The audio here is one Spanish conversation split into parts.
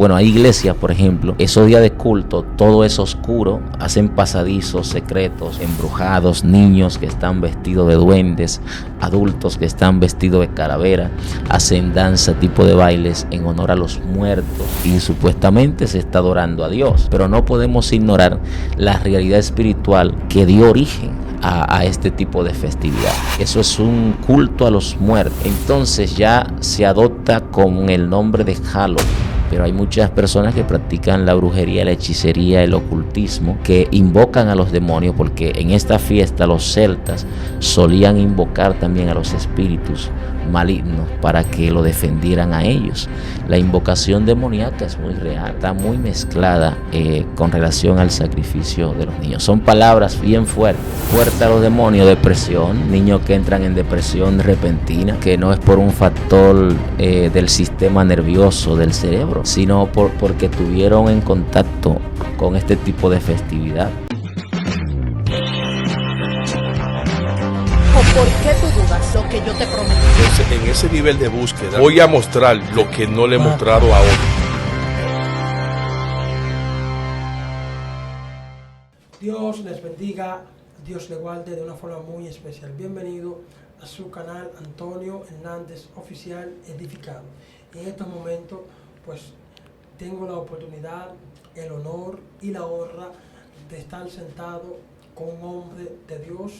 Bueno, hay iglesias, por ejemplo, esos días de culto, todo es oscuro, hacen pasadizos secretos, embrujados, niños que están vestidos de duendes, adultos que están vestidos de calavera, hacen danza, tipo de bailes en honor a los muertos y supuestamente se está adorando a Dios. Pero no podemos ignorar la realidad espiritual que dio origen a este tipo de festividad. Eso es un culto a los muertos. Entonces ya se adopta con el nombre de Halloween. Pero hay muchas personas que practican la brujería, la hechicería, el ocultismo, que invocan a los demonios, porque en esta fiesta los celtas solían invocar también a los espíritus malignos para que lo defendieran a ellos. La invocación demoníaca es muy real, está muy mezclada con relación al sacrificio de los niños. Son palabras bien fuertes. Fuerte a los demonios, depresión, niños que entran en depresión repentina, que no es por un factor del sistema nervioso del cerebro, sino porque tuvieron en contacto con este tipo de festividad. ¿Por qué tú dudas lo que yo te prometí? Entonces, en ese nivel de búsqueda, voy a mostrar lo que no le he mostrado a otros. Dios les bendiga, Dios le guarde de una forma muy especial. Bienvenido a su canal Antonio Hernández Oficial Edificado. En estos momentos, pues, tengo la oportunidad, el honor y la honra de estar sentado con un hombre de Dios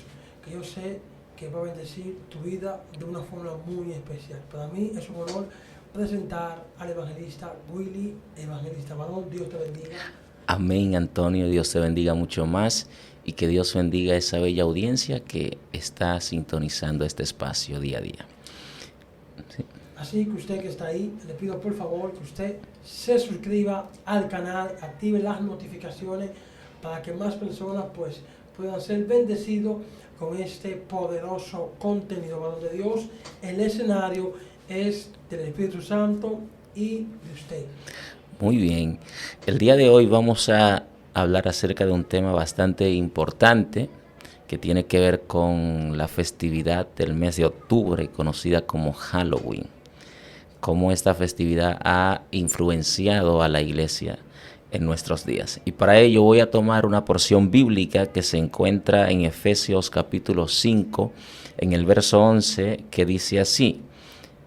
que yo sé que va a bendecir tu vida de una forma muy especial. Para mí es un honor presentar al evangelista Willy Evangelista Varón. Dios te bendiga. Amén, Antonio. Dios te bendiga mucho más y que Dios bendiga a esa bella audiencia que está sintonizando este espacio día a día. Sí. Así que usted que está ahí, le pido por favor que usted se suscriba al canal, active las notificaciones para que más personas pues puedan ser bendecidos con este poderoso contenido. Varón de Dios, el escenario es del Espíritu Santo y de usted. Muy bien. El día de hoy vamos a hablar acerca de un tema bastante importante que tiene que ver con la festividad del mes de octubre, conocida como Halloween. Cómo esta festividad ha influenciado a la iglesia en nuestros días. Y para ello voy a tomar una porción bíblica que se encuentra en Efesios capítulo 5, en el verso 11, que dice así: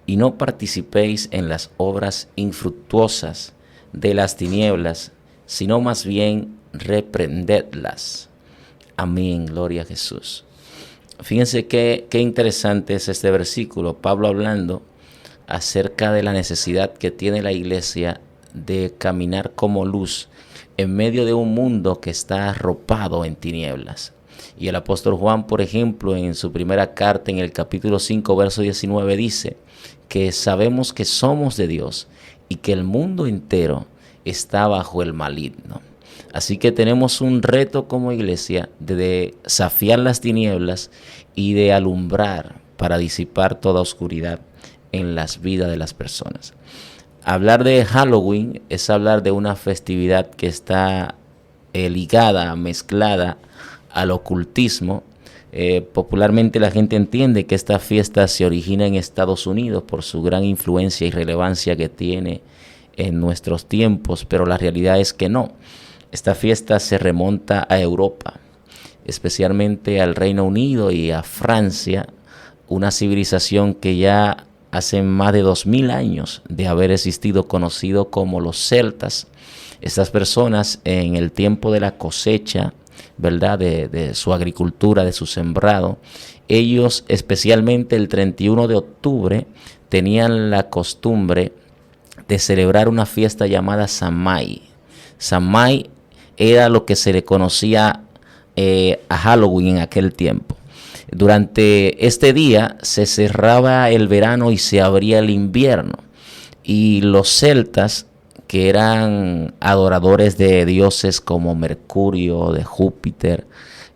y no participéis en las obras infructuosas de las tinieblas, sino más bien reprendedlas. Amén, gloria a Jesús. Fíjense qué interesante es este versículo. Pablo hablando acerca de la necesidad que tiene la iglesia de caminar como luz en medio de un mundo que está arropado en tinieblas. Y el apóstol Juan, por ejemplo, en su primera carta, en el capítulo 5, verso 19, dice que sabemos que somos de Dios y que el mundo entero está bajo el maligno. Así que tenemos un reto como iglesia de desafiar las tinieblas y de alumbrar para disipar toda oscuridad en las vidas de las personas. Hablar de Halloween es hablar de una festividad que está ligada, mezclada al ocultismo. Popularmente la gente entiende que esta fiesta se origina en Estados Unidos por su gran influencia y relevancia que tiene en nuestros tiempos, pero la realidad es que no. Esta fiesta se remonta a Europa, especialmente al Reino Unido y a Francia, una civilización que ya hace más de 2000 años de haber existido, conocido como los celtas. Estas personas en el tiempo de la cosecha, ¿verdad?, de su agricultura, de su sembrado, ellos especialmente el 31 de octubre tenían la costumbre de celebrar una fiesta llamada Samhain. Samhain era lo que se le conocía a Halloween en aquel tiempo. Durante este día se cerraba el verano y se abría el invierno. Y los celtas, que eran adoradores de dioses como Mercurio, de Júpiter,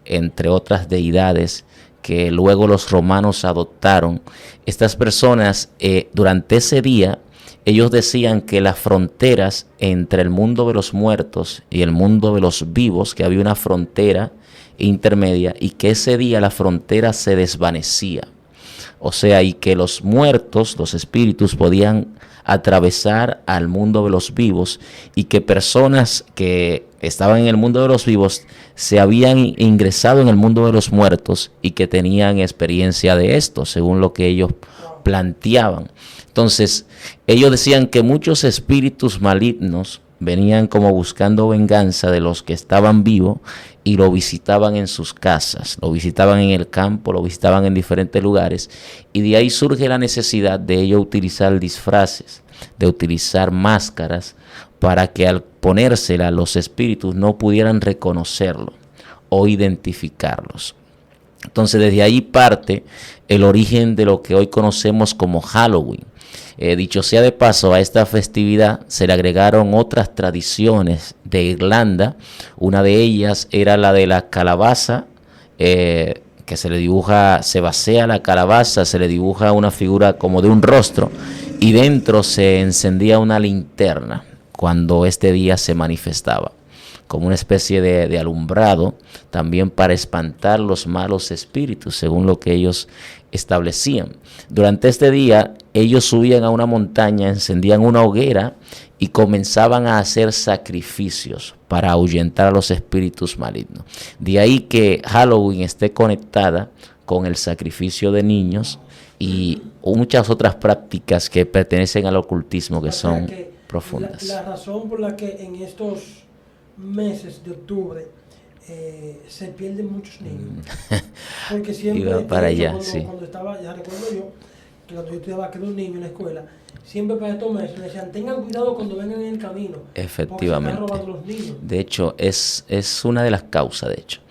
entre otras deidades que luego los romanos adoptaron, estas personas durante ese día, ellos decían que las fronteras entre el mundo de los muertos y el mundo de los vivos, que había una frontera intermedia y que ese día la frontera se desvanecía. O sea, y que los muertos, los espíritus, podían atravesar al mundo de los vivos, y que personas que estaban en el mundo de los vivos se habían ingresado en el mundo de los muertos y que tenían experiencia de esto, según lo que ellos planteaban. Entonces, ellos decían que muchos espíritus malignos venían como buscando venganza de los que estaban vivos y lo visitaban en sus casas, lo visitaban en el campo, lo visitaban en diferentes lugares, y de ahí surge la necesidad de ellos utilizar disfraces, de utilizar máscaras, para que al ponérsela los espíritus no pudieran reconocerlo o identificarlos. Entonces desde ahí parte el origen de lo que hoy conocemos como Halloween. Dicho sea de paso, a esta festividad se le agregaron otras tradiciones de Irlanda. Una de ellas era la de la calabaza, que se le dibuja, se vacía la calabaza, se le dibuja una figura como de un rostro, y dentro se encendía una linterna cuando este día se manifestaba, como una especie de alumbrado, también para espantar los malos espíritus, según lo que ellos establecían. Durante este día, ellos subían a una montaña, encendían una hoguera y comenzaban a hacer sacrificios para ahuyentar a los espíritus malignos. De ahí que Halloween esté conectada con el sacrificio de niños y muchas otras prácticas que pertenecen al ocultismo, que son profundas. La razón por la que en estos meses de octubre se pierden muchos niños, porque siempre iba para allá, cuando estaba, ya recuerdo yo, que cuando yo estudiaba, que era un niño en la escuela, siempre para estos meses me decían, tengan cuidado cuando vengan en el camino, efectivamente, porque se están robando los niños. De hecho, es una de las causas, de hecho,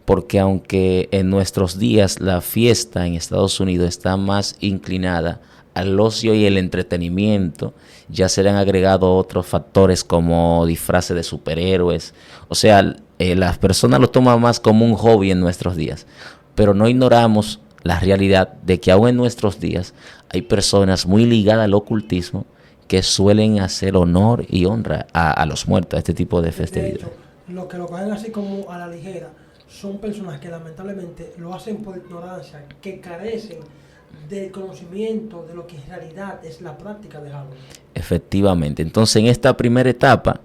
porque aunque en nuestros días la fiesta en Estados Unidos está más inclinada al ocio y el entretenimiento, ya se le han agregado otros factores como disfraces de superhéroes. O sea, las personas lo toman más como un hobby en nuestros días, pero no ignoramos la realidad de que aún en nuestros días hay personas muy ligadas al ocultismo que suelen hacer honor y honra a los muertos, a este tipo de festividades. De hecho, lo que lo cogen así como a la ligera son personas que lamentablemente lo hacen por ignorancia, que carecen del conocimiento de lo que en realidad es la práctica de Halloween. Efectivamente. Entonces, en esta primera etapa,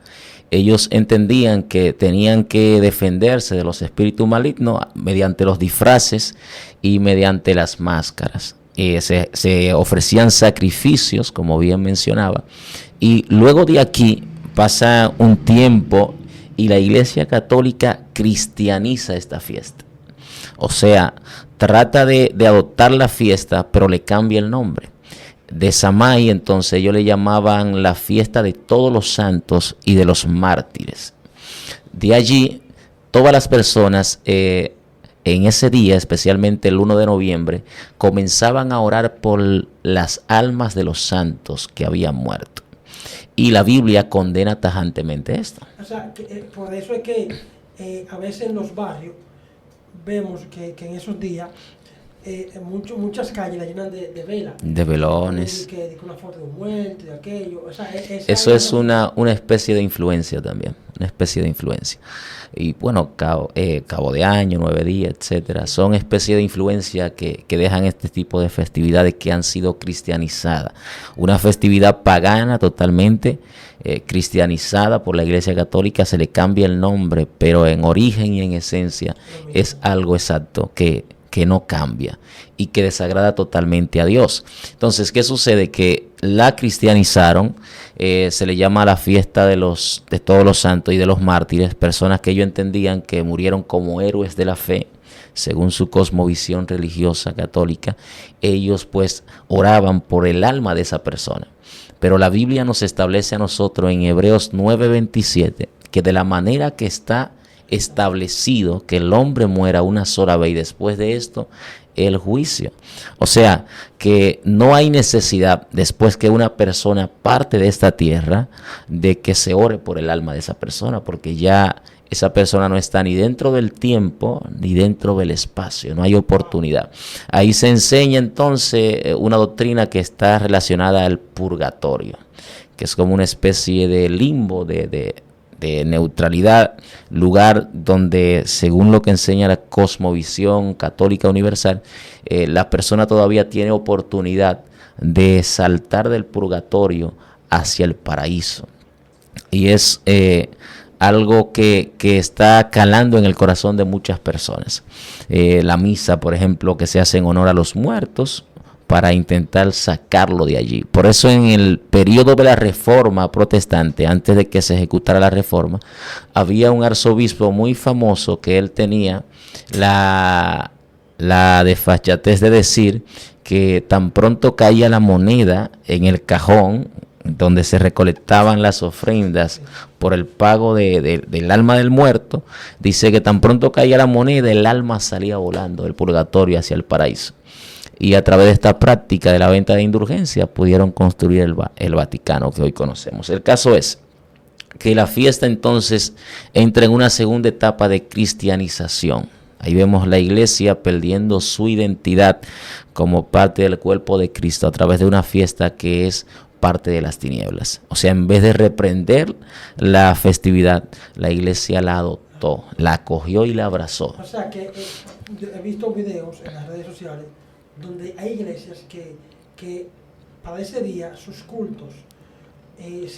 ellos entendían que tenían que defenderse de los espíritus malignos mediante los disfraces y mediante las máscaras. Se ofrecían sacrificios, como bien mencionaba, y luego de aquí pasa un tiempo y la Iglesia Católica cristianiza esta fiesta. O sea, trata de adoptar la fiesta, pero le cambia el nombre. De Samhain, entonces, ellos le llamaban la fiesta de todos los santos y de los mártires. De allí, todas las personas en ese día, especialmente el 1 de noviembre, comenzaban a orar por las almas de los santos que habían muerto. Y la Biblia condena tajantemente esto. O sea, por eso es que a veces en los barrios vemos que en esos días muchas calles la llenan de velas. De velones. Que una foto de un muerto, de aquello. O sea, eso es una especie de influencia también. Una especie de influencia. Y bueno, cabo de año, 9 días, etcétera. Son especies de influencia que dejan este tipo de festividades que han sido cristianizadas. Una festividad pagana totalmente cristianizada por la Iglesia Católica, se le cambia el nombre, pero en origen y en esencia es algo exacto que no cambia y que desagrada totalmente a Dios. Entonces, ¿qué sucede? Que la cristianizaron, se le llama la fiesta de todos los santos y de los mártires, personas que ellos entendían que murieron como héroes de la fe, según su cosmovisión religiosa católica. Ellos pues oraban por el alma de esa persona. Pero la Biblia nos establece a nosotros en Hebreos 9:27 que de la manera que está establecido que el hombre muera una sola vez y después de esto el juicio. O sea, que no hay necesidad después que una persona parte de esta tierra de que se ore por el alma de esa persona, porque ya esa persona no está ni dentro del tiempo ni dentro del espacio, no hay oportunidad. Ahí se enseña entonces una doctrina que está relacionada al purgatorio, que es como una especie de limbo, de de neutralidad, lugar donde, según lo que enseña la cosmovisión católica universal, la persona todavía tiene oportunidad de saltar del purgatorio hacia el paraíso. Y es algo que está calando en el corazón de muchas personas. La misa, por ejemplo, que se hace en honor a los muertos, para intentar sacarlo de allí. Por eso en el periodo de la Reforma protestante, antes de que se ejecutara la Reforma, había un arzobispo muy famoso que él tenía la desfachatez de decir que tan pronto caía la moneda en el cajón donde se recolectaban las ofrendas por el pago del alma del muerto, dice que tan pronto caía la moneda, el alma salía volando del purgatorio hacia el paraíso. Y a través de esta práctica de la venta de indulgencia pudieron construir el Vaticano que hoy conocemos. El caso es que la fiesta entonces entra en una segunda etapa de cristianización. Ahí vemos la iglesia perdiendo su identidad como parte del cuerpo de Cristo a través de una fiesta que es parte de las tinieblas. O sea, en vez de reprender la festividad, la iglesia la adoptó, la acogió y la abrazó. O sea que he visto videos en las redes sociales donde hay iglesias que para ese día sus cultos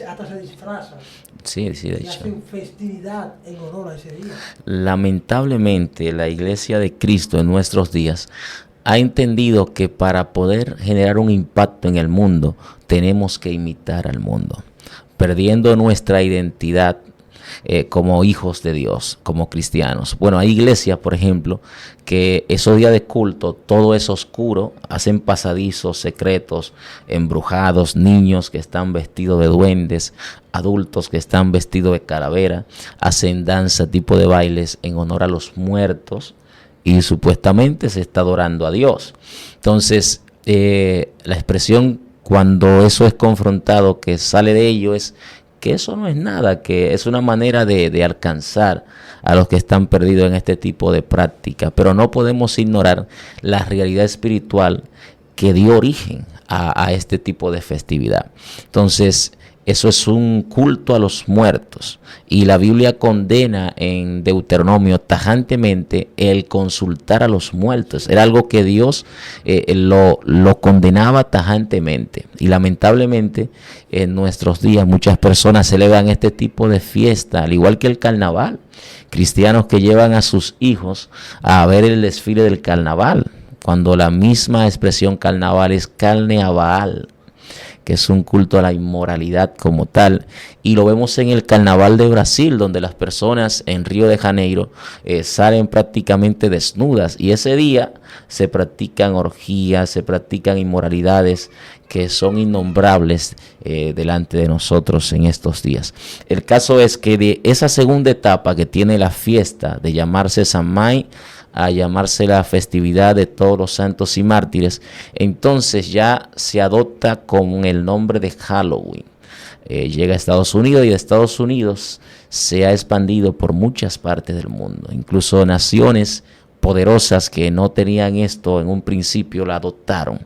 hasta se disfrazan. Sí, de y hecho. hacen festividad en honor a ese día. Lamentablemente, la iglesia de Cristo en nuestros días ha entendido que para poder generar un impacto en el mundo, tenemos que imitar al mundo, perdiendo nuestra identidad como hijos de Dios, como cristianos. Bueno, hay iglesias, por ejemplo, que esos días de culto, todo es oscuro, hacen pasadizos secretos, embrujados, niños que están vestidos de duendes, adultos que están vestidos de calavera, hacen danza, tipo de bailes en honor a los muertos y supuestamente se está adorando a Dios. Entonces, la expresión cuando eso es confrontado, que sale de ello, es que eso no es nada, que es una manera de alcanzar a los que están perdidos en este tipo de práctica. Pero no podemos ignorar la realidad espiritual que dio origen a este tipo de festividad. Entonces, eso es un culto a los muertos. Y la Biblia condena en Deuteronomio tajantemente el consultar a los muertos. Era algo que Dios lo condenaba tajantemente. Y lamentablemente en nuestros días muchas personas celebran este tipo de fiesta, al igual que el carnaval. Cristianos que llevan a sus hijos a ver el desfile del carnaval, cuando la misma expresión carnaval es carne a Baal, que es un culto a la inmoralidad como tal. Y lo vemos en el carnaval de Brasil, donde las personas en Río de Janeiro salen prácticamente desnudas. Y ese día se practican orgías, se practican inmoralidades que son innombrables delante de nosotros en estos días. El caso es que de esa segunda etapa que tiene la fiesta de llamarse Samhain, a llamarse la festividad de todos los santos y mártires, entonces ya se adopta con el nombre de Halloween. Llega a Estados Unidos y de Estados Unidos se ha expandido por muchas partes del mundo. Incluso naciones poderosas que no tenían esto en un principio la adoptaron.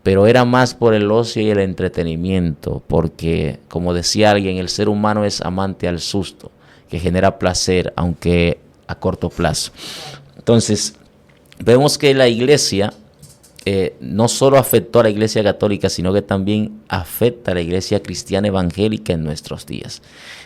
Pero era más por el ocio y el entretenimiento, porque, como decía alguien, el ser humano es amante al susto, que genera placer, aunque a corto plazo. Entonces, vemos que la iglesia no solo afectó a la iglesia católica, sino que también afecta a la iglesia cristiana evangélica en nuestros días,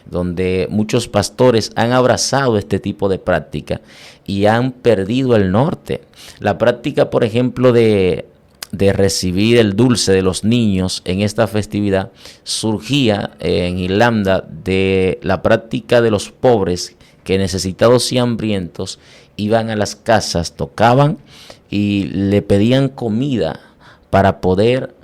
donde muchos pastores han abrazado este tipo de práctica y han perdido el norte. La práctica, por ejemplo, de recibir el dulce de los niños en esta festividad surgía en Irlanda de la práctica de los pobres que, necesitados y hambrientos, iban a las casas, tocaban y le pedían comida para poder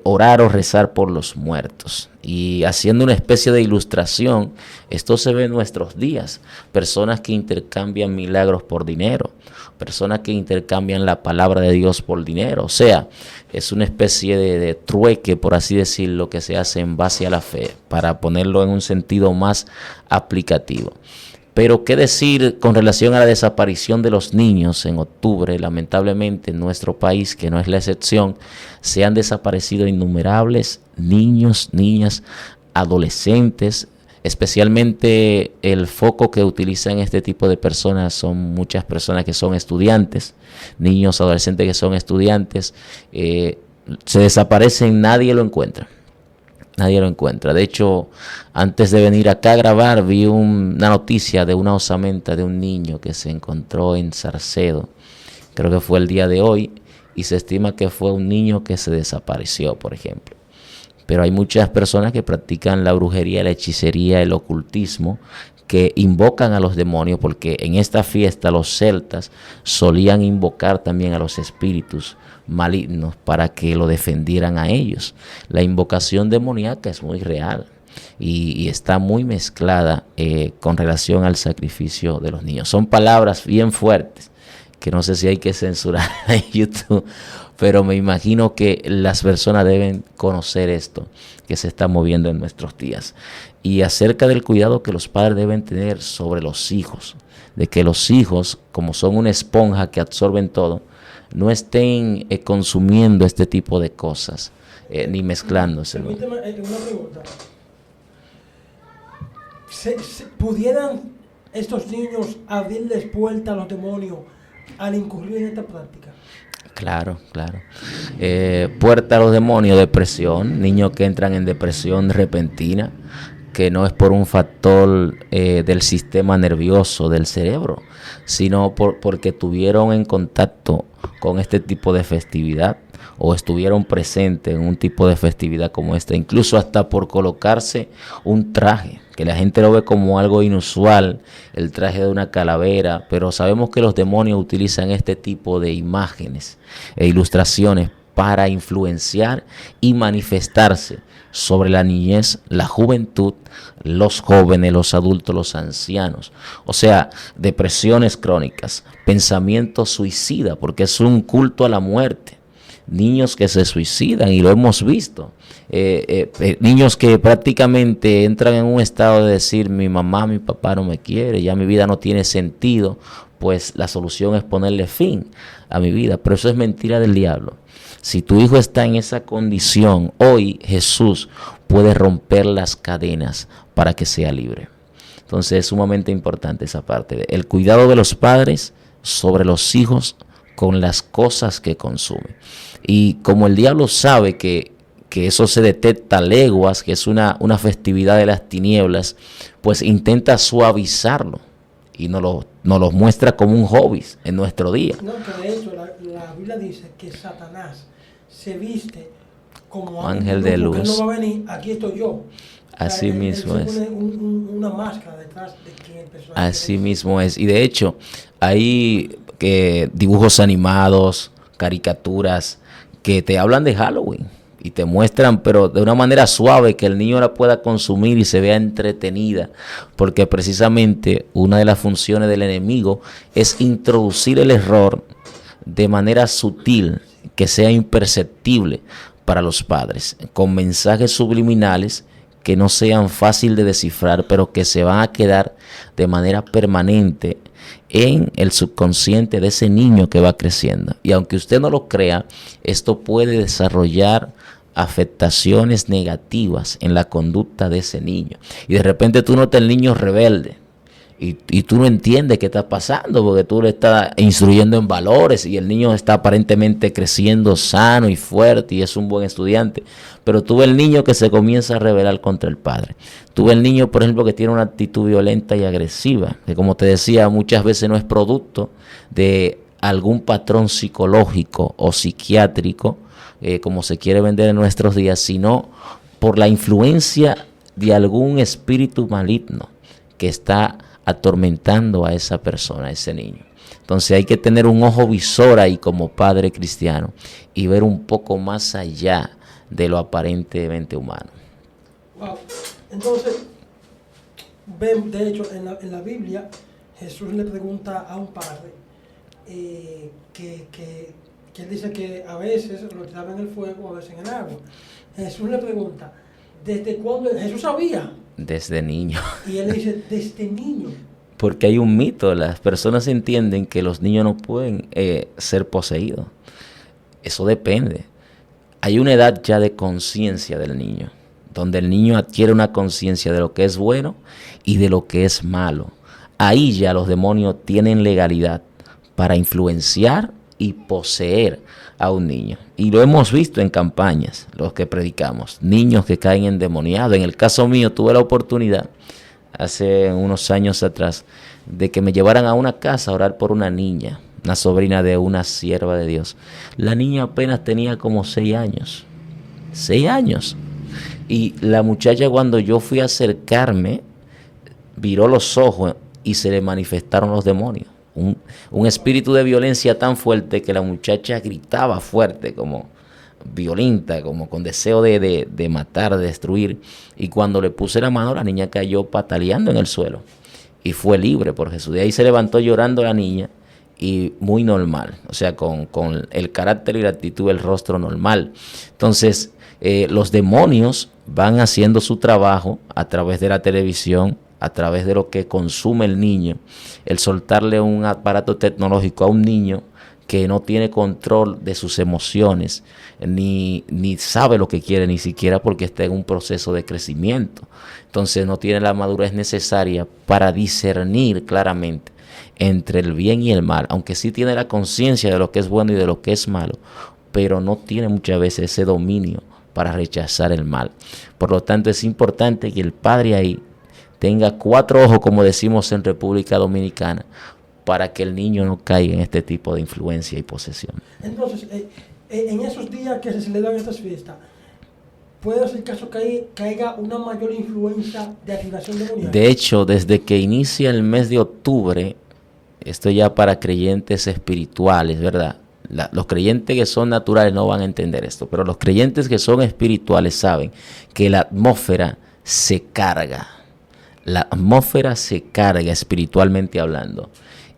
orar o rezar por los muertos. Y haciendo una especie de ilustración, esto se ve en nuestros días. Personas que intercambian milagros por dinero, personas que intercambian la palabra de Dios por dinero. O sea, es una especie de trueque, por así decirlo, que se hace en base a la fe, para ponerlo en un sentido más aplicativo. Pero qué decir con relación a la desaparición de los niños en octubre. Lamentablemente en nuestro país, que no es la excepción, se han desaparecido innumerables niños, niñas, adolescentes, especialmente el foco que utilizan este tipo de personas son muchas personas que son estudiantes, niños, adolescentes que son estudiantes, se desaparecen, nadie lo encuentra. Nadie lo encuentra. De hecho, antes de venir acá a grabar, vi una noticia de una osamenta de un niño que se encontró en Salcedo. Creo que fue el día de hoy. Y se estima que fue un niño que se desapareció, por ejemplo. Pero hay muchas personas que practican la brujería, la hechicería, el ocultismo, que invocan a los demonios, porque en esta fiesta los celtas solían invocar también a los espíritus malignos para que lo defendieran a ellos. La invocación demoníaca es muy real y está muy mezclada con relación al sacrificio de los niños. Son palabras bien fuertes que no sé si hay que censurar en YouTube, pero me imagino que las personas deben conocer esto que se está moviendo en nuestros días. Y acerca del cuidado que los padres deben tener sobre los hijos, de que los hijos, como son una esponja que absorben todo, no estén consumiendo este tipo de cosas, ni mezclándose. Permíteme una pregunta. ¿Pudieran estos niños abrirles puerta a los demonios al incurrir en esta práctica? Claro. Puerta a los demonios, depresión, niños que entran en depresión repentina, que no es por un factor del sistema nervioso del cerebro, sino porque tuvieron en contacto con este tipo de festividad o estuvieron presentes en un tipo de festividad como esta, incluso hasta por colocarse un traje, que la gente lo ve como algo inusual, el traje de una calavera, pero sabemos que los demonios utilizan este tipo de imágenes e ilustraciones para influenciar y manifestarse sobre la niñez, la juventud, los jóvenes, los adultos, los ancianos. O sea, depresiones crónicas, pensamientos suicidas, porque es un culto a la muerte. Niños que se suicidan, y lo hemos visto. Niños que prácticamente entran en un estado de decir: mi mamá, mi papá no me quiere, ya mi vida no tiene sentido, pues la solución es ponerle fin a mi vida. Pero eso es mentira del diablo. Si tu hijo está en esa condición, hoy Jesús puede romper las cadenas para que sea libre. Entonces es sumamente importante esa parte, el cuidado de los padres sobre los hijos con las cosas que consumen. Y como el diablo sabe que eso se detecta a leguas, que es una festividad de las tinieblas, pues intenta suavizarlo y nos lo muestra como un hobby en nuestro día. No, que de hecho la Biblia dice que Satanás se viste como ángel de luz. Él no va a venir, aquí estoy yo. Así mismo es. Él pone una máscara detrás de quien el personaje. Así mismo es. Y de hecho, hay dibujos animados, caricaturas que te hablan de Halloween y te muestran, pero de una manera suave, que el niño la pueda consumir y se vea entretenida, porque precisamente una de las funciones del enemigo es introducir el error de manera sutil, que sea imperceptible para los padres, con mensajes subliminales que no sean fácil de descifrar, pero que se van a quedar de manera permanente en el subconsciente de ese niño que va creciendo. Y aunque usted no lo crea, esto puede desarrollar afectaciones negativas en la conducta de ese niño. Y de repente tú notas el niño rebelde. Y tú no entiendes qué está pasando, porque tú le estás instruyendo en valores y el niño está aparentemente creciendo sano y fuerte y es un buen estudiante. Pero tú ves el niño que se comienza a rebelar contra el padre. Tú ves el niño, por ejemplo, que tiene una actitud violenta y agresiva, que, como te decía, muchas veces no es producto de algún patrón psicológico o psiquiátrico, como se quiere vender en nuestros días, sino por la influencia de algún espíritu maligno que está atormentando a esa persona, a ese niño. Entonces hay que tener un ojo visor ahí como padre cristiano y ver un poco más allá de lo aparentemente humano. Wow. Entonces, de hecho, en la Biblia, Jesús le pregunta a un padre que él dice que a veces lo tiraba en el fuego, a veces en el agua. Jesús le pregunta, ¿desde cuándo? Jesús sabía. Desde niño. Y él dice, desde niño. Porque hay un mito, las personas entienden que los niños no pueden ser poseídos. Eso depende. Hay una edad ya de conciencia del niño, donde el niño adquiere una conciencia de lo que es bueno y de lo que es malo. Ahí ya los demonios tienen legalidad para influenciar y poseer a un niño. Y lo hemos visto en campañas, los que predicamos, niños que caen endemoniados. En el caso mío tuve la oportunidad, hace unos años atrás, de que me llevaran a una casa a orar por una niña, una sobrina de una sierva de Dios. La niña apenas tenía como 6 años. 6 años. Y la muchacha, cuando yo fui a acercarme, viró los ojos y se le manifestaron los demonios. Un espíritu de violencia tan fuerte que la muchacha gritaba fuerte, como violenta, como con deseo de matar, de destruir. Y cuando le puse la mano, la niña cayó pataleando en el suelo y fue libre por Jesús. De ahí se levantó llorando la niña y muy normal, o sea, con el carácter y la actitud del rostro normal. Entonces, los demonios van haciendo su trabajo a través de la televisión, a través de lo que consume el niño. El soltarle un aparato tecnológico a un niño que no tiene control de sus emociones, ni sabe lo que quiere, ni siquiera porque está en un proceso de crecimiento. Entonces no tiene la madurez necesaria para discernir claramente entre el bien y el mal, aunque sí tiene la conciencia de lo que es bueno y de lo que es malo, pero no tiene muchas veces ese dominio para rechazar el mal. Por lo tanto, es importante que el padre ahí tenga 4 ojos, como decimos en República Dominicana, para que el niño no caiga en este tipo de influencia y posesión. Entonces, en esos días que se celebran estas fiestas, ¿puede ser caso que caiga una mayor influencia de activación demoníaca? De hecho, desde que inicia el mes de octubre, esto ya para creyentes espirituales, ¿verdad? Los creyentes que son naturales no van a entender esto, pero los creyentes que son espirituales saben que la atmósfera se carga. La atmósfera se carga espiritualmente hablando.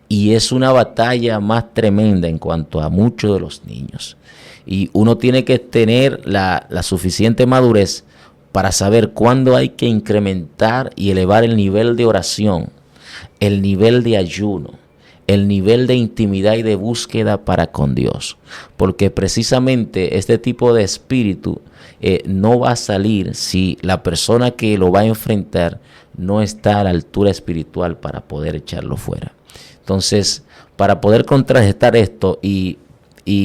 Y es una batalla más tremenda en cuanto a muchos de los niños. Y uno tiene que tener la suficiente madurez para saber cuándo hay que incrementar y elevar el nivel de oración, el nivel de ayuno, el nivel de intimidad y de búsqueda para con Dios. Porque precisamente este tipo de espíritu no va a salir si la persona que lo va a enfrentar no está a la altura espiritual para poder echarlo fuera. Entonces, para poder contrarrestar esto y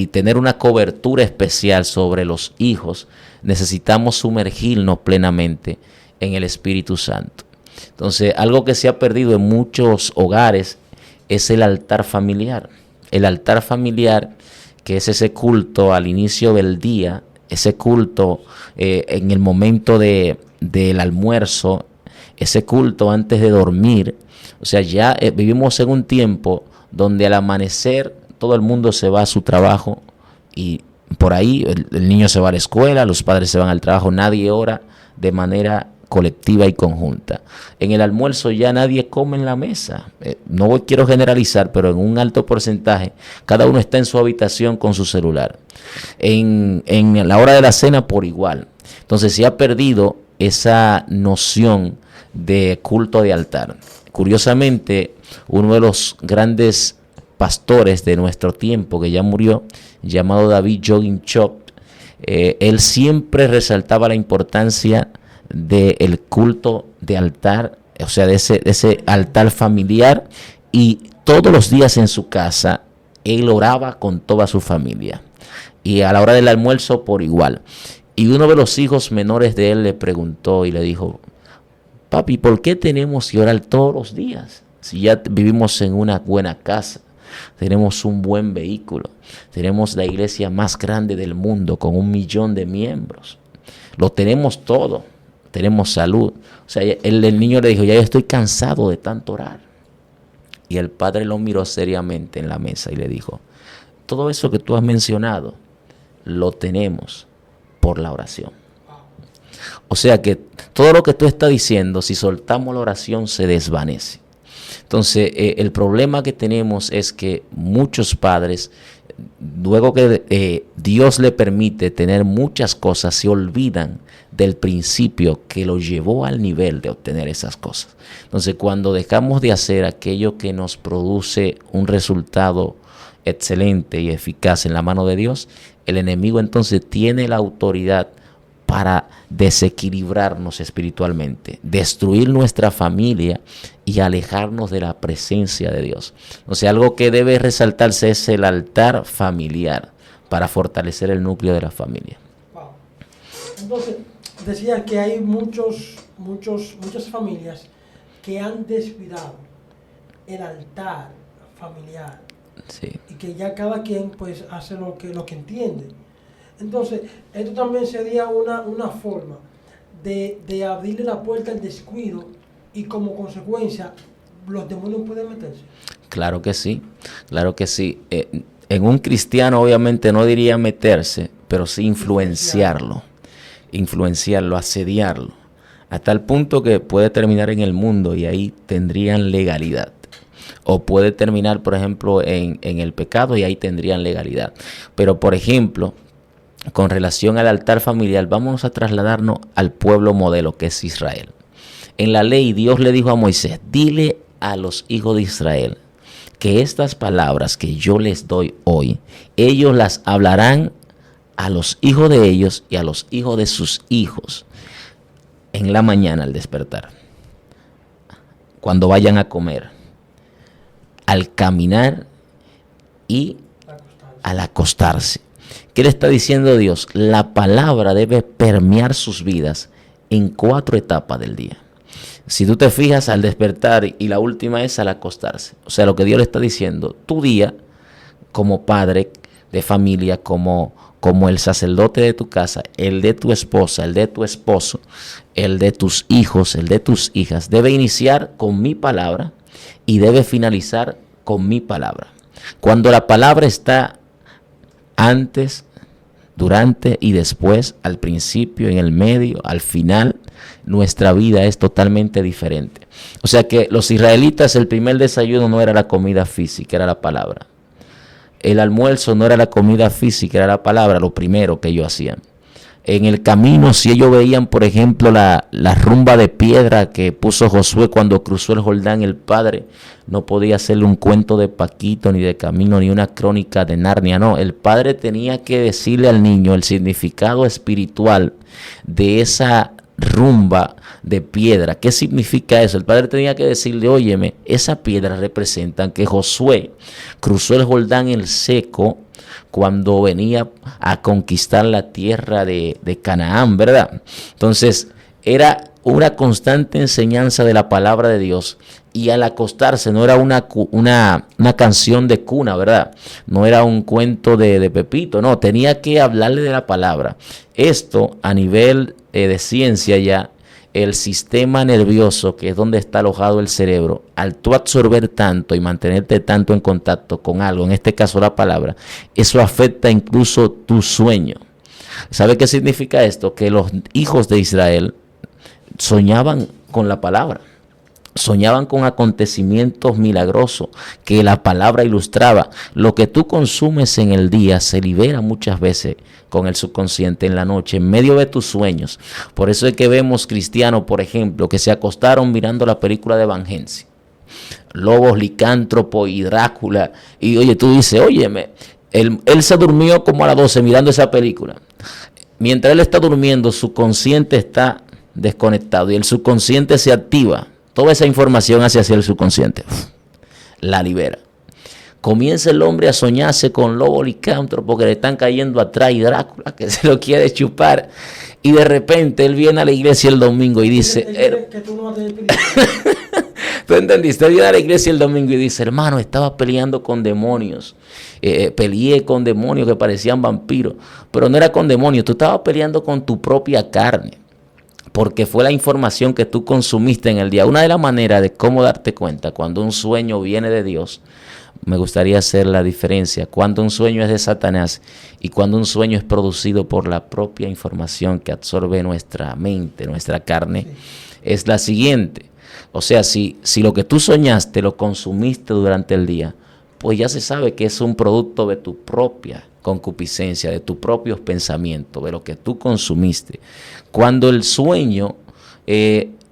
tener una cobertura especial sobre los hijos, necesitamos sumergirnos plenamente en el Espíritu Santo. Entonces, algo que se ha perdido en muchos hogares es el altar familiar. El altar familiar, que es ese culto al inicio del día, ese culto en el momento del almuerzo, ese culto antes de dormir. O sea, ya vivimos en un tiempo donde al amanecer todo el mundo se va a su trabajo y por ahí el niño se va a la escuela, los padres se van al trabajo, nadie ora de manera colectiva y conjunta. En el almuerzo ya nadie come en la mesa. Quiero generalizar, pero en un alto porcentaje cada uno está en su habitación con su celular. En la hora de la cena por igual. Entonces se ha perdido esa noción de culto de altar. Curiosamente, uno de los grandes pastores de nuestro tiempo, que ya murió, llamado David Jogging Chop, él siempre resaltaba la importancia del culto de altar, o sea, de ese altar familiar, y todos los días en su casa él oraba con toda su familia, y a la hora del almuerzo por igual. Y uno de los hijos menores de él le preguntó y le dijo: papi, ¿por qué tenemos que orar todos los días? Si ya vivimos en una buena casa, tenemos un buen vehículo, tenemos la iglesia más grande del mundo con 1 millón de miembros, lo tenemos todo, tenemos salud. O sea, el niño le dijo: ya yo estoy cansado de tanto orar. Y el padre lo miró seriamente en la mesa y le dijo: todo eso que tú has mencionado lo tenemos por la oración. O sea que todo lo que tú estás diciendo, si soltamos la oración, se desvanece. Entonces, el problema que tenemos es que muchos padres, luego que Dios le permite tener muchas cosas, se olvidan del principio que lo llevó al nivel de obtener esas cosas. Entonces, cuando dejamos de hacer aquello que nos produce un resultado excelente y eficaz en la mano de Dios, el enemigo entonces tiene la autoridad para desequilibrarnos espiritualmente, destruir nuestra familia y alejarnos de la presencia de Dios. O sea, algo que debe resaltarse es el altar familiar para fortalecer el núcleo de la familia. Wow. Entonces, decía que hay muchas familias que han descuidado el altar familiar. Sí. Y que ya cada quien pues hace lo que entiende. Entonces, esto también sería una forma de abrirle la puerta al descuido y como consecuencia los demonios pueden meterse. Claro que sí, claro que sí. En un cristiano obviamente no diría meterse, pero sí influenciarlo, asediarlo, a tal punto que puede terminar en el mundo y ahí tendrían legalidad. O puede terminar, por ejemplo, en el pecado y ahí tendrían legalidad. Pero, por ejemplo, con relación al altar familiar, vamos a trasladarnos al pueblo modelo que es Israel. En la ley, Dios le dijo a Moisés, dile a los hijos de Israel que estas palabras que yo les doy hoy, ellos las hablarán a los hijos de ellos y a los hijos de sus hijos en la mañana al despertar, cuando vayan a comer, al caminar y al acostarse. ¿Qué le está diciendo Dios? La palabra debe permear sus vidas en 4 etapas del día. Si tú te fijas, al despertar y la última es al acostarse. O sea, lo que Dios le está diciendo, tu día como padre de familia, como el sacerdote de tu casa, el de tu esposa, el de tu esposo, el de tus hijos, el de tus hijas, debe iniciar con mi palabra y debe finalizar con mi palabra. Cuando la palabra está antes, durante y después, al principio, en el medio, al final, nuestra vida es totalmente diferente. O sea que los israelitas, el primer desayuno no era la comida física, era la palabra. El almuerzo no era la comida física, era la palabra, lo primero que ellos hacían. En el camino, si ellos veían, por ejemplo, la rumba de piedra que puso Josué cuando cruzó el Jordán, el padre no podía hacerle un cuento de Paquito, ni de Camino, ni una crónica de Narnia, no. El padre tenía que decirle al niño el significado espiritual de esa rumba de piedra. ¿Qué significa eso? El padre tenía que decirle, óyeme, esa piedra representa que Josué cruzó el Jordán en seco cuando venía a conquistar la tierra de Canaán, ¿verdad? Entonces, era una constante enseñanza de la palabra de Dios. Y al acostarse no era una canción de cuna, ¿verdad? No era un cuento de Pepito, no, tenía que hablarle de la palabra. Esto a nivel de ciencia ya, el sistema nervioso, que es donde está alojado el cerebro, al tú absorber tanto y mantenerte tanto en contacto con algo, en este caso la palabra, eso afecta incluso tu sueño. ¿Sabe qué significa esto? Que los hijos de Israel soñaban con la palabra. Soñaban con acontecimientos milagrosos que la palabra ilustraba. Lo que tú consumes en el día se libera muchas veces con el subconsciente en la noche, en medio de tus sueños. Por eso es que vemos cristianos, por ejemplo, que se acostaron mirando la película de Van Helsing. Lobos, licántropo y Drácula. Y oye, tú dices, óyeme, él se durmió como a las 12 mirando esa película. Mientras él está durmiendo, su consciente está desconectado y el subconsciente se activa. Toda esa información hacia el subconsciente, la libera. Comienza el hombre a soñarse con lobo licántropo que le están cayendo atrás y Drácula que se lo quiere chupar. Y de repente él viene a la iglesia el domingo y dice... que tú no vas a tener ¿tú entendiste? Él viene a la iglesia el domingo y dice, hermano, estaba peleando con demonios. Peleé con demonios que parecían vampiros. Pero no era con demonios, tú estabas peleando con tu propia carne. Porque fue la información que tú consumiste en el día. Una de las maneras de cómo darte cuenta cuando un sueño viene de Dios, me gustaría hacer la diferencia. Cuando un sueño es de Satanás y cuando un sueño es producido por la propia información que absorbe nuestra mente, nuestra carne, es la siguiente. O sea, si lo que tú soñaste lo consumiste durante el día, pues ya se sabe que es un producto de tu propia concupiscencia, de tus propios pensamientos, de lo que tú consumiste. Cuando el sueño,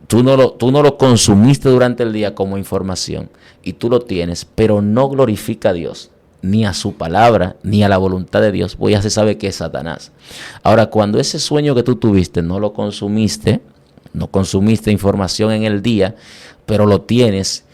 tú no lo consumiste durante el día como información y tú lo tienes, pero no glorifica a Dios. ni a su palabra, ni a la voluntad de Dios, pues ya se sabe que es Satanás. Ahora, cuando ese sueño que tú tuviste no lo consumiste, no consumiste información en el día, pero lo tienes,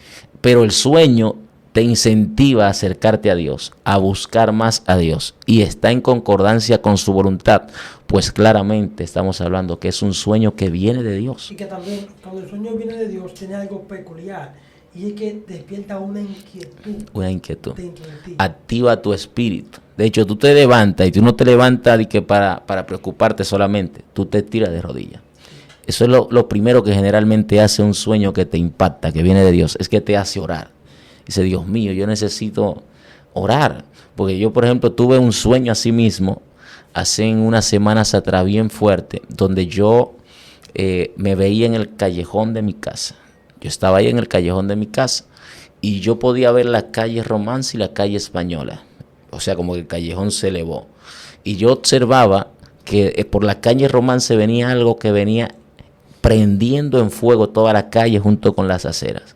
pero el sueño te incentiva a acercarte a Dios, a buscar más a Dios y está en concordancia con su voluntad, pues claramente estamos hablando que es un sueño que viene de Dios. Y que también cuando el sueño viene de Dios tiene algo peculiar y es que despierta una inquietud. Una inquietud. Dentro de ti. Activa tu espíritu. De hecho, tú te levantas y tú no te levantas de que para preocuparte solamente, tú te tiras de rodillas. Eso es lo primero que generalmente hace un sueño que te impacta, que viene de Dios, es que te hace orar. Dice, Dios mío, yo necesito orar. Porque yo, por ejemplo, tuve un sueño así mismo, hace unas semanas atrás, bien fuerte, donde yo me veía en el callejón de mi casa. Yo estaba ahí en el callejón de mi casa y yo podía ver la calle Romance y la calle Española. O sea, como que el callejón se elevó. Y yo observaba que por la calle Romance venía algo que venía prendiendo en fuego toda la calle junto con las aceras.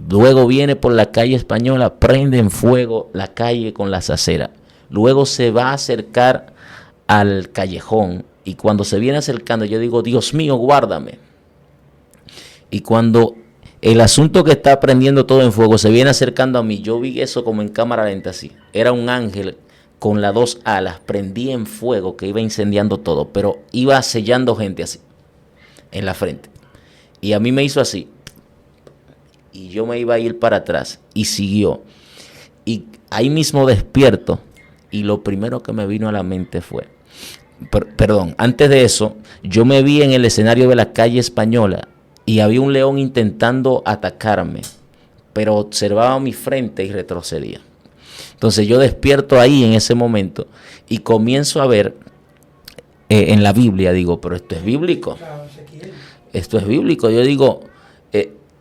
Luego viene por la calle Española, prende en fuego la calle con las aceras. Luego se va a acercar al callejón y cuando se viene acercando yo digo, Dios mío, guárdame. Y cuando el asunto que está prendiendo todo en fuego se viene acercando a mí, yo vi eso como en cámara lenta así. Era un ángel con las dos alas, prendía en fuego que iba incendiando todo, pero iba sellando gente así, en la frente. Y a mí me hizo así. Y yo me iba a ir para atrás y siguió. Y ahí mismo despierto y lo primero que me vino a la mente fue, perdón, antes de eso, yo me vi en el escenario de la calle Española y había un león intentando atacarme, pero observaba mi frente y retrocedía. Entonces yo despierto ahí en ese momento y comienzo a ver en la Biblia, digo, pero esto es bíblico. Esto es bíblico. Yo digo,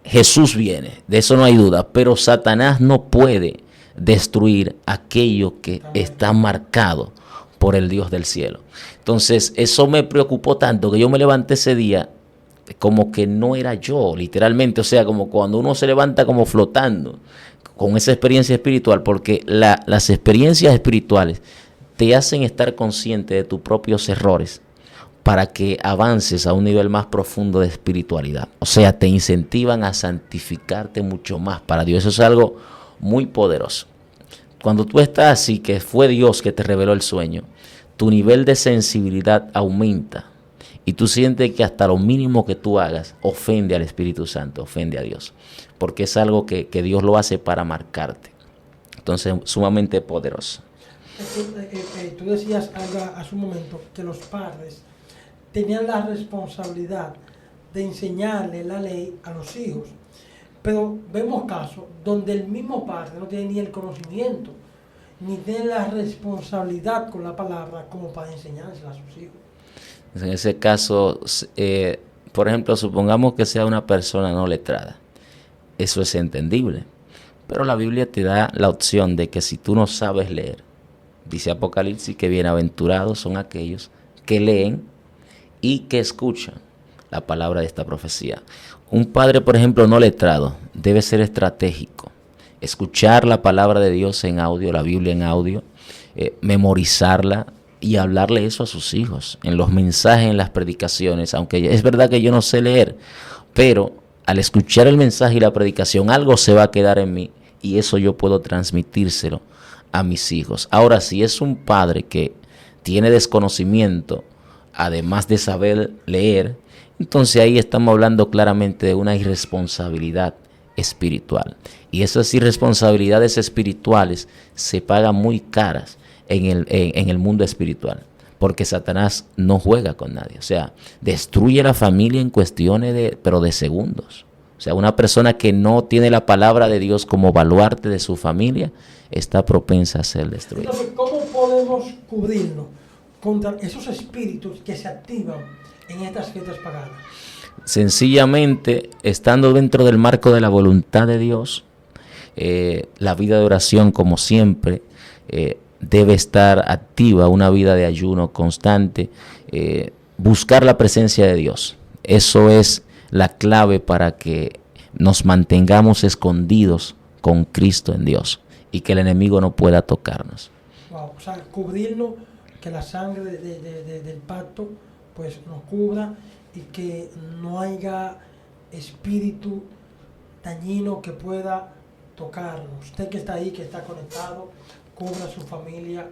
Jesús viene, de eso no hay duda, pero Satanás no puede destruir aquello que está marcado por el Dios del cielo. Entonces eso me preocupó tanto que yo me levanté ese día como que no era yo, literalmente, o sea, como cuando uno se levanta como flotando con esa experiencia espiritual, porque las experiencias espirituales te hacen estar consciente de tus propios errores para que avances a un nivel más profundo de espiritualidad. O sea, te incentivan a santificarte mucho más para Dios. Eso es algo muy poderoso. Cuando tú estás así, que fue Dios que te reveló el sueño, tu nivel de sensibilidad aumenta y tú sientes que hasta lo mínimo que tú hagas ofende al Espíritu Santo, ofende a Dios, porque es algo que Dios lo hace para marcarte. Entonces, sumamente poderoso. Tú decías algo hace un momento, que los padres tenían la responsabilidad de enseñarle la ley a los hijos. Pero vemos casos donde el mismo padre no tiene ni el conocimiento, ni tiene la responsabilidad con la palabra como para enseñársela a sus hijos. En ese caso, por ejemplo, supongamos que sea una persona no letrada. Eso es entendible. Pero la Biblia te da la opción de que si tú no sabes leer, dice Apocalipsis que bienaventurados son aquellos que leen y que escuchan la palabra de esta profecía. Un padre, por ejemplo, no letrado, debe ser estratégico. Escuchar la palabra de Dios en audio, la Biblia en audio, memorizarla y hablarle eso a sus hijos, en los mensajes, en las predicaciones. Aunque es verdad que yo no sé leer, pero al escuchar el mensaje y la predicación, algo se va a quedar en mí y eso yo puedo transmitírselo a mis hijos. Ahora, si es un padre que tiene desconocimiento, además de saber leer, entonces ahí estamos hablando claramente de una irresponsabilidad espiritual. Y esas irresponsabilidades espirituales se pagan muy caras en el mundo espiritual, porque Satanás no juega con nadie. O sea, destruye la familia en cuestiones de segundos. O sea, una persona que no tiene la palabra de Dios como baluarte de su familia está propensa a ser destruida. Entonces, ¿cómo podemos cubrirnos contra esos espíritus que se activan en estas fiestas paganas? Sencillamente, estando dentro del marco de la voluntad de Dios, la vida de oración, como siempre, debe estar activa, una vida de ayuno constante, buscar la presencia de Dios. Eso es la clave para que nos mantengamos escondidos con Cristo en Dios y que el enemigo no pueda tocarnos. Wow, o sea, cubrirnos, que la sangre del pacto pues nos cubra y que no haya espíritu dañino que pueda tocarnos. Usted que está ahí, que está conectado, cubra su familia,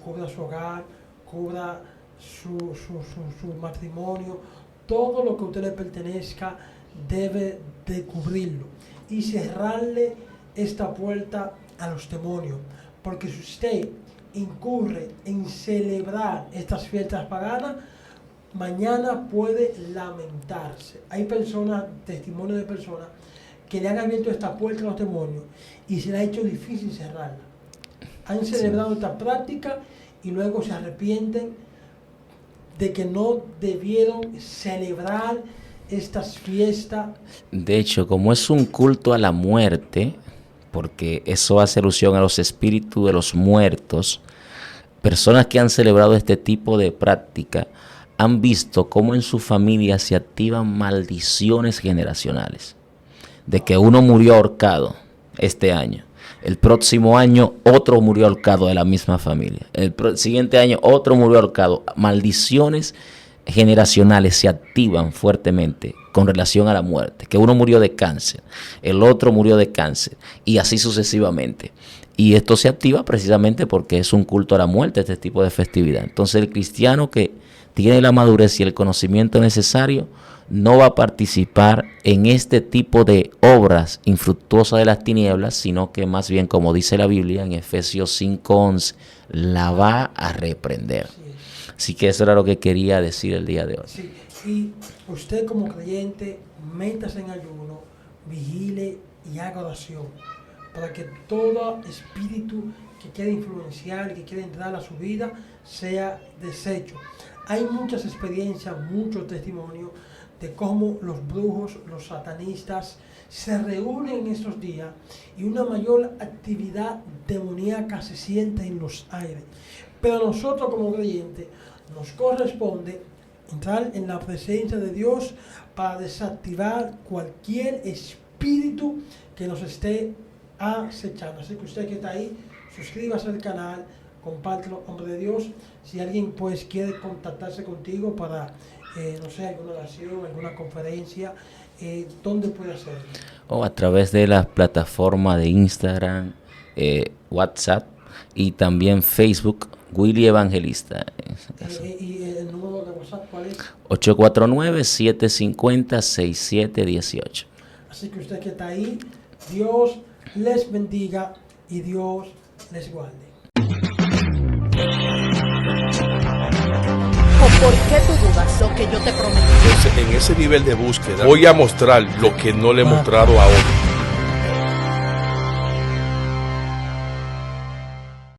cubra su hogar, cubra su matrimonio, todo lo que a usted le pertenezca debe de cubrirlo y cerrarle esta puerta a los demonios, porque si usted incurre en celebrar estas fiestas paganas, mañana puede lamentarse. Hay personas, testimonios de personas que le han abierto esta puerta a los demonios y se le ha hecho difícil cerrarla. Han celebrado esta práctica y luego se arrepienten de que no debieron celebrar estas fiestas. De hecho, como es un culto a la muerte, porque eso hace alusión a los espíritus de los muertos, personas que han celebrado este tipo de práctica han visto cómo en su familia se activan maldiciones generacionales. De que uno murió ahorcado este año, el próximo año otro murió ahorcado de la misma familia, el siguiente año otro murió ahorcado. Maldiciones generacionales se activan fuertemente con relación a la muerte, que uno murió de cáncer, el otro murió de cáncer y así sucesivamente. Y esto se activa precisamente porque es un culto a la muerte, este tipo de festividad. Entonces el cristiano que tiene la madurez y el conocimiento necesario no va a participar en este tipo de obras infructuosas de las tinieblas, sino que más bien, como dice la Biblia en Efesios 5:11, la va a reprender. Así que eso era lo que quería decir el día de hoy. Sí, y usted como creyente, métase en ayuno, vigile y haga oración, para que todo espíritu que quiera influenciar, que quiera entrar a su vida, sea deshecho. Hay muchas experiencias, muchos testimonios de cómo los brujos, los satanistas se reúnen en estos días y una mayor actividad demoníaca se siente en los aires. Pero nosotros como creyentes nos corresponde entrar en la presencia de Dios para desactivar cualquier espíritu que nos esté acechando. Así que usted que está ahí, suscríbase al canal, compártelo, hombre de Dios. Si alguien pues quiere contactarse contigo para no sé, alguna oración, alguna conferencia, ¿dónde puede hacerlo? O a través de las plataformas de Instagram, WhatsApp y también Facebook, Willy Evangelista. ¿Y el número de WhatsApp cuál es? 849-750-6718. Así que usted que está ahí, Dios les bendiga y Dios les guarde. ¿Por qué tú dudas lo que yo te prometí? En ese nivel de búsqueda voy a mostrar lo que no le he mostrado a otros.